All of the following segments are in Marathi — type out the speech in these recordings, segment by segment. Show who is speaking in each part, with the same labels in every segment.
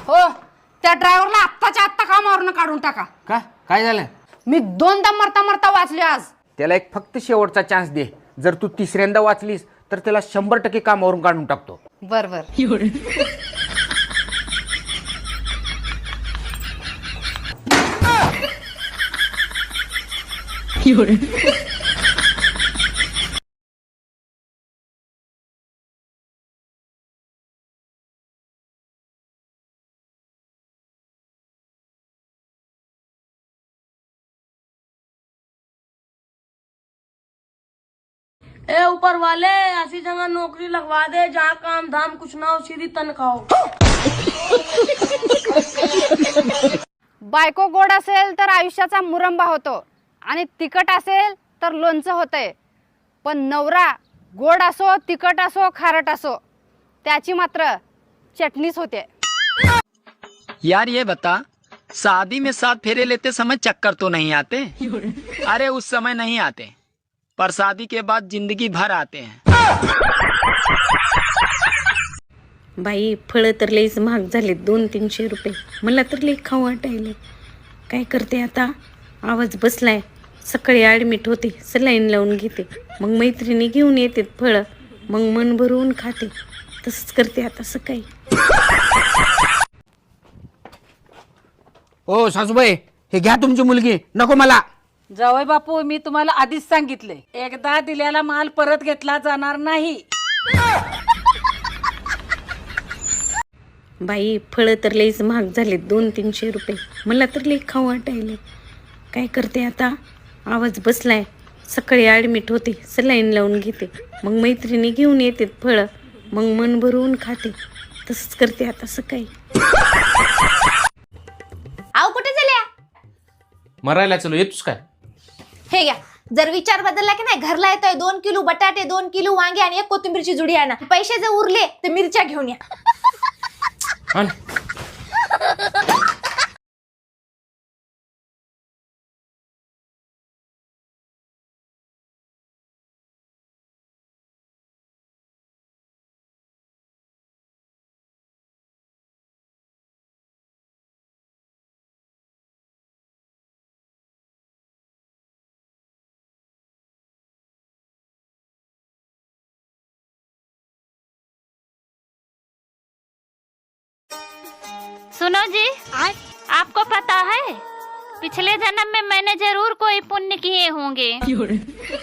Speaker 1: हो, त्या ड्रायव्हरला आत्ताच्या आत्ता कामावरनं काढून टाका.
Speaker 2: का काय झालं?
Speaker 1: मी 2दा मरता मरता वाचले आज.
Speaker 2: त्याला एक फक्त शेवटचा चान्स दे. जर तू तिसऱ्यांदा वाचलीस तर त्याला 100% कामावरून काढून टाकतो.
Speaker 1: बर बर.
Speaker 3: ए ऊपर वाले ऐसी जगह नौकरी लगवा दे जहाँ काम धाम कुछ ना हो, सीधी तनख्वाह हो.
Speaker 1: बायको गोड असेल तर आयुष्याचा मुरंबा होतो आणि तिखट असेल तर लोणचं होतंय. पण नवरा गोड असो, तिखट असो, खारट असो, त्याची मात्र चटणीच होते.
Speaker 4: यार ये बता, शादी में 7 फेरे लेते समय चक्कर तो नहीं आते? अरे उस समय नहीं आते, पर शादी के बाद जिंदगी भर आते हैं.
Speaker 5: बाई फळं तर लईच महाग झाले, 200-300 रुपये. मला तर लई खाऊ वाटायले. काय करते आता? आवाज बसलाय. सकाळी ॲडमिट होते, सलाईन लावून घेते, मग मैत्रिणी घेऊन येते फळं, मग मन भरवून खाते. तसंच करते आता सकाळी.
Speaker 2: ओ सासूबाई, हे घ्या तुमची मुलगी. नको मला.
Speaker 6: जावई बापू, मी तुम्हाला आधीच सांगितले, एकदा दिलेला माल परत घेतला जाणार नाही.
Speaker 5: बाई फळं तर लईच महाग झाले, 200-300 रुपये. मला तर लई खाऊ वाटायले. काय करते आता? आवाज बसलाय. सकाळी ॲडमिट होते, सलाईन लावून घेते, मग मैत्रिणी घेऊन येते फळं, मग मन भरवून खाते. तसंच करते आता सकाळी.
Speaker 7: आव कुठे झाल्या?
Speaker 8: मरायला चलो. येतोस काय?
Speaker 7: हे घ्या, जर विचार बदलला की नाही, घरला येतोय 2 किलो बटाटे, 2 किलो वांगे आणि 1 कोथिंबीरची जुडी आणा. पैसे जर उरले तर मिरच्या घेऊन या.
Speaker 8: आण.
Speaker 9: सुनो जी, आपको पता है पिछले जन्म में मैंने जरूर कोई पुण्य किए होंगे.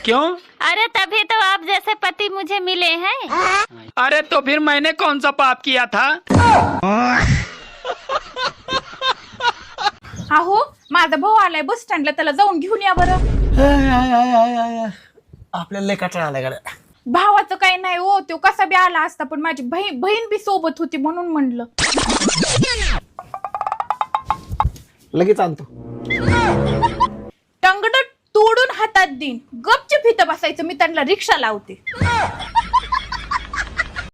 Speaker 4: क्यों?
Speaker 9: अरे तभी तो आप जैसे पति मुझे मिले हैं.
Speaker 4: अरे तो फिर मैंने कौन सा पाप किया था?
Speaker 10: अहो, माझा भाऊ आलाय बस स्टँडला, त्याला जाऊन घेऊन या बरं.
Speaker 11: आपल्याला लय कटाळा आलाय गाड्या.
Speaker 10: भावाचं काही नाही हो, तो कसा बी आला असता, पण माझी बहीण बी सोबत होती म्हणून म्हणलं.
Speaker 11: लगेच आणतो.
Speaker 10: टंगड तोडून हातात देईन. गपचूप इथं बसायचं, मी त्यांना रिक्षा लावते.